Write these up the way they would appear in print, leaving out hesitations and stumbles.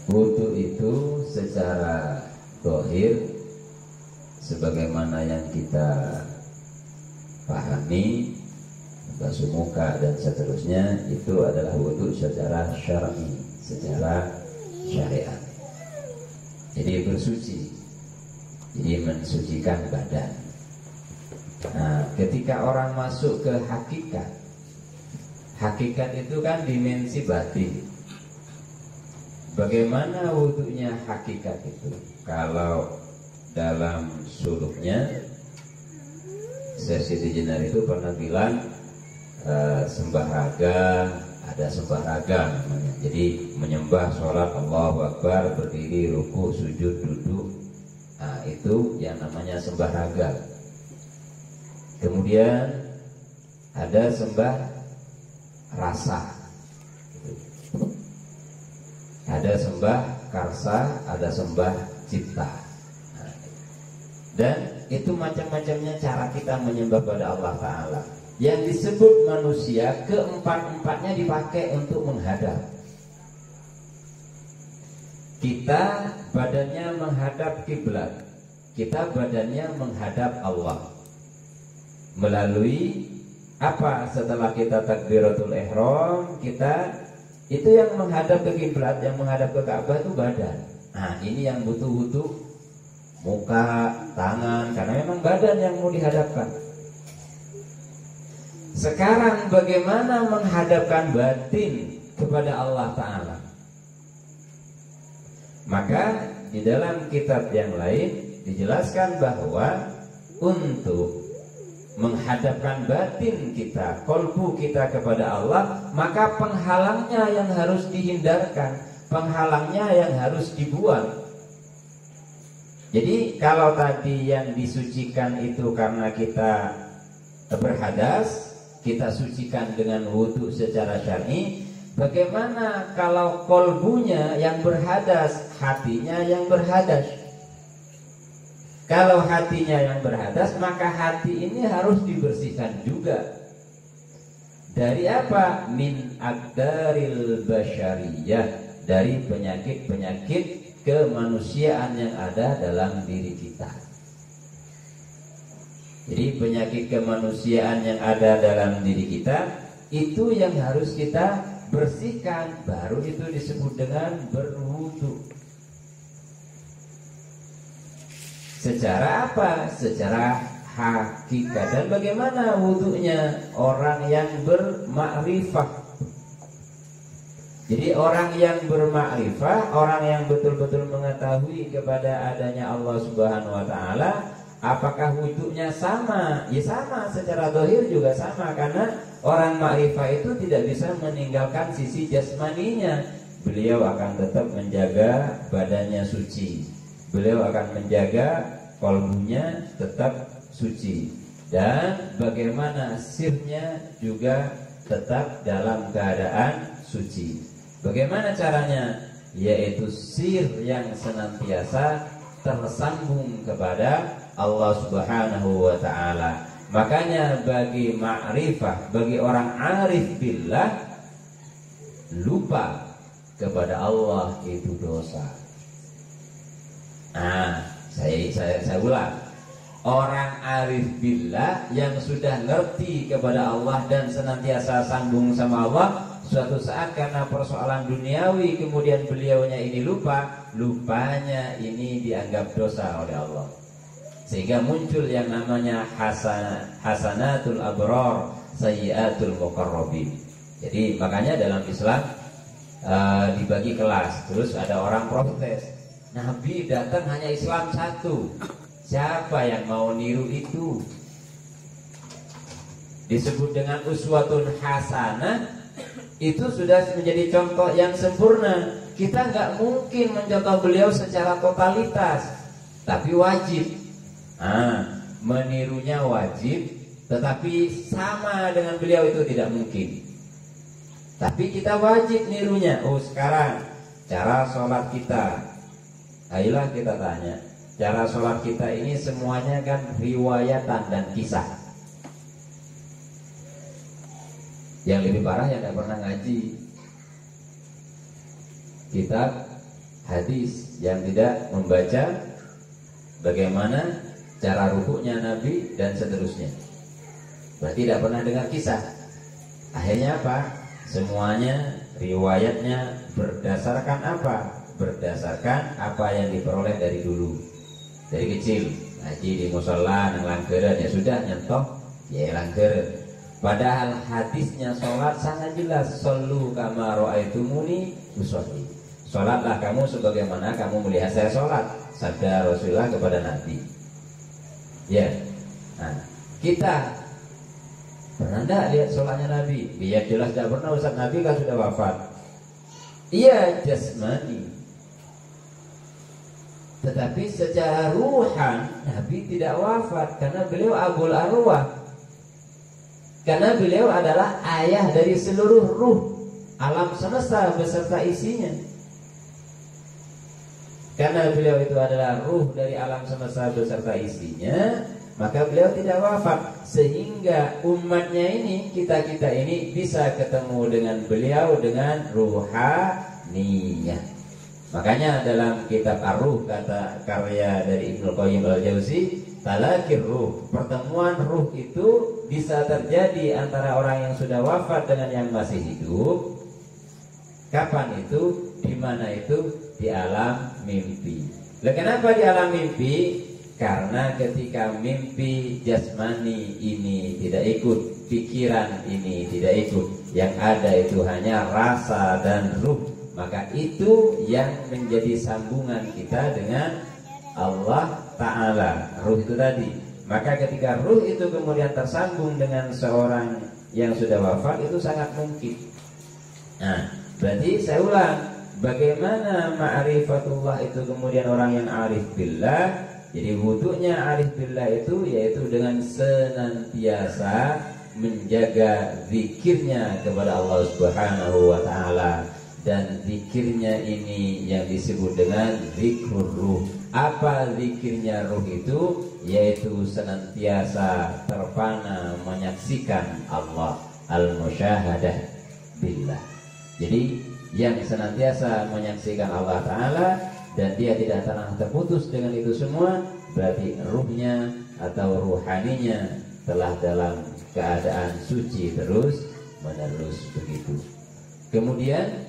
Wudu itu secara zahir sebagaimana yang kita pahami, basuh muka dan seterusnya, itu adalah wudu secara syar'i, secara syariat. Jadi bersuci, jadi mensucikan badan. Nah, ketika orang masuk ke hakikat, hakikat itu kan dimensi batin. Bagaimana wudunya hakikat itu? Kalau dalam suluknya, Syekh Siti Jenar itu pernah bilang sembahraga, ada sembahraga namanya. Jadi menyembah, sholat, Allahu Akbar, berdiri, ruku, sujud, duduk. Nah, itu yang namanya sembahraga. Kemudian ada sembah rasa, ada sembah karsa, ada sembah cipta. Nah, dan itu macam-macamnya cara kita menyembah pada Allah Ta'ala. Yang disebut manusia, keempat-empatnya dipakai untuk menghadap. Kita badannya menghadap kiblat, kita badannya menghadap Allah. Melalui apa? Setelah kita takbiratul ihram, kita itu yang menghadap ke kiblat, yang menghadap ke Ka'bah itu badan. Nah, ini yang butuh muka, tangan, karena memang badan yang mau dihadapkan. Sekarang bagaimana menghadapkan batin kepada Allah Ta'ala? Maka di dalam kitab yang lain dijelaskan bahwa untuk menghadapkan batin kita, kolbu kita kepada Allah, maka penghalangnya yang harus dihindarkan, penghalangnya yang harus dibuang. Jadi kalau tadi yang disucikan itu karena kita berhadas, kita sucikan dengan wudu secara syar'i. Bagaimana kalau kolbunya yang berhadas, hatinya yang berhadas? Kalau hatinya yang berhadas, maka hati ini harus dibersihkan juga. Dari apa? Min aqdaril basyariyah, dari penyakit-penyakit kemanusiaan yang ada dalam diri kita. Jadi penyakit kemanusiaan yang ada dalam diri kita, itu yang harus kita bersihkan. Baru itu disebut dengan berwudu. Secara apa? Secara hakikat. Dan bagaimana wudunya orang yang bermakrifah? Jadi orang yang bermakrifah, orang yang betul-betul mengetahui kepada adanya Allah Subhanahu wa Ta'ala, apakah wudunya sama? Ya sama, secara zahir juga sama, karena orang makrifah itu tidak bisa meninggalkan sisi jasmaninya. Beliau akan tetap menjaga badannya suci. Beliau akan menjaga kolbunya tetap suci. Dan bagaimana sirnya juga tetap dalam keadaan suci. Bagaimana caranya? Yaitu sir yang senantiasa tersambung kepada Allah Subhanahu wa Ta'ala. Makanya bagi ma'rifah, bagi orang arif billah, lupa kepada Allah itu dosa. Nah, saya ulang. Orang arif billah yang sudah ngerti kepada Allah dan senantiasa sambung sama Allah, suatu saat karena persoalan duniawi kemudian beliaunya ini lupa, lupanya ini dianggap dosa oleh Allah. Sehingga muncul yang namanya hasanatul abrar, sayyiatul muqarrabin. Jadi makanya dalam Islam dibagi kelas. Terus ada orang protes, Nabi datang hanya Islam satu, siapa yang mau niru itu? Disebut dengan uswatun hasanah, itu sudah menjadi contoh yang sempurna. Kita nggak mungkin mencontoh beliau secara totalitas, tapi wajib. Menirunya wajib, tetapi sama dengan beliau itu tidak mungkin. Tapi kita wajib nirunya. Oh, sekarang cara sholat kita, ayolah kita tanya, cara sholat kita ini semuanya kan riwayatan dan kisah. Yang lebih parah yang tidak pernah ngaji kitab hadis yang tidak membaca bagaimana cara rukuknya Nabi dan seterusnya. Berarti tidak pernah dengar kisah. Akhirnya apa? Semuanya riwayatnya berdasarkan apa? Berdasarkan apa yang diperoleh dari dulu, dari kecil. Ngaji di musola, nang langgeran, ya sudah nyentoh, ya langgeran. Padahal hadisnya sholat sangat jelas. Shollu kama ra'aitumuni usolli. Sholatlah kamu sebagaimana kamu melihat saya sholat, sabda Rasulullah kepada Nabi. Ya, nah, kita pernah enggak lihat sholatnya Nabi? Biar jelas tidak pernah, Ustaz. Nabi kan sudah wafat. Iya, jasmani. Tetapi secara ruhan Nabi tidak wafat karena beliau abul arwah. Karena beliau adalah ayah dari seluruh ruh alam semesta beserta isinya. Karena beliau itu adalah ruh dari alam semesta beserta isinya, maka beliau tidak wafat. Sehingga umatnya ini, kita-kita ini bisa ketemu dengan beliau dengan ruhaniyah. Makanya dalam kitab Ar-Ruh, kata karya dari Ibnu Qayyim al-Jauzi, talaqir ruh, pertemuan ruh itu bisa terjadi antara orang yang sudah wafat dengan yang masih hidup. Kapan itu? Di mana itu? Di alam mimpi. Lah kenapa di alam mimpi? Karena ketika mimpi jasmani ini tidak ikut, pikiran ini tidak ikut, yang ada itu hanya rasa dan ruh, maka itu yang menjadi sambungan kita dengan Allah Ta'ala, ruh itu tadi. Maka ketika ruh itu kemudian tersambung dengan seorang yang sudah wafat, itu sangat mungkin. Nah, berarti saya ulang, bagaimana ma'rifatullah itu kemudian orang yang arif billah. Jadi wudhunya arif billah itu yaitu dengan senantiasa menjaga zikirnya kepada Allah Subhanahu wa Ta'ala. Dan zikirnya ini yang disebut dengan zikrur ruh. Apa zikirnya ruh itu? Yaitu senantiasa terpana menyaksikan Allah, al-musyahadah billah. Jadi yang senantiasa menyaksikan Allah Ta'ala dan dia tidak pernah terputus dengan itu semua, berarti ruhnya atau ruhaninya telah dalam keadaan suci terus menerus begitu. Kemudian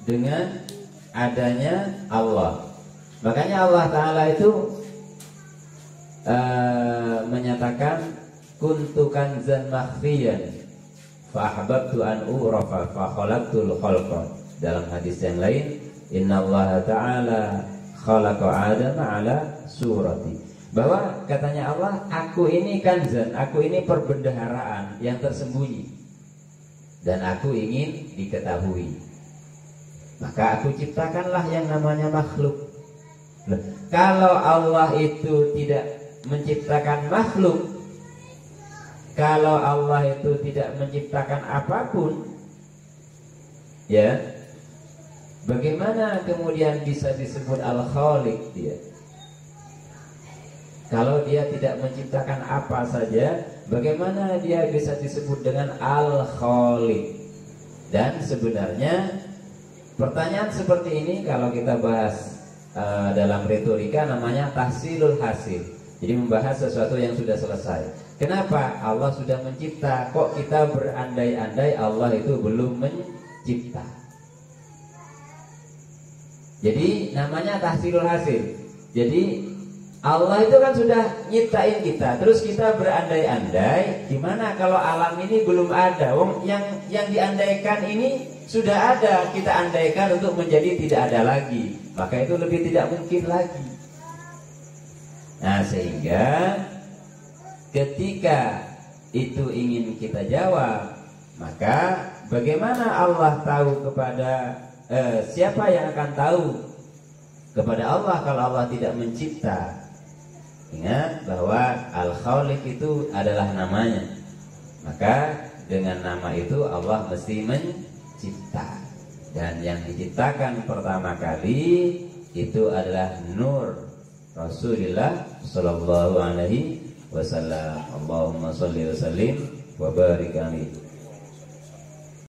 dengan adanya Allah, makanya Allah Ta'ala itu menyatakan kuntu kanzan makhfiyan fa ahbabtu an urafa fa khalaqtul khalqa. Dalam hadis yang lain, innallaha ta'ala khalaqa adama ala surati, bahwa katanya Allah, aku ini kanzan, aku ini perbendaharaan yang tersembunyi dan aku ingin diketahui, maka aku ciptakanlah yang namanya makhluk. Kalau Allah itu tidak menciptakan makhluk, kalau Allah itu tidak menciptakan apapun, ya, bagaimana kemudian bisa disebut Al-Khaliq dia? Kalau dia tidak menciptakan apa saja, bagaimana dia bisa disebut dengan Al-Khaliq? Dan sebenarnya pertanyaan seperti ini kalau kita bahas dalam retorika namanya tahsilul hasil. Jadi membahas sesuatu yang sudah selesai. Kenapa Allah sudah mencipta, kok kita berandai-andai Allah itu belum mencipta? Jadi namanya tahsilul hasil. Jadi Allah itu kan sudah nyiptain kita, terus kita berandai-andai, gimana kalau alam ini belum ada? Wong yang diandaikan ini sudah ada, kita andaikan untuk menjadi tidak ada lagi, maka itu lebih tidak mungkin lagi. Nah, sehingga ketika itu ingin kita jawab, maka bagaimana Allah tahu kepada siapa yang akan tahu kepada Allah kalau Allah tidak mencipta? Ingat bahwa Al-Khaliq itu adalah namanya. Maka dengan nama itu Allah mesti mencipta. Dan yang diciptakan pertama kali itu adalah nur Rasulullah sallallahu alaihi wasallam. Allahumma shalli wa sallim wa barik alaihi.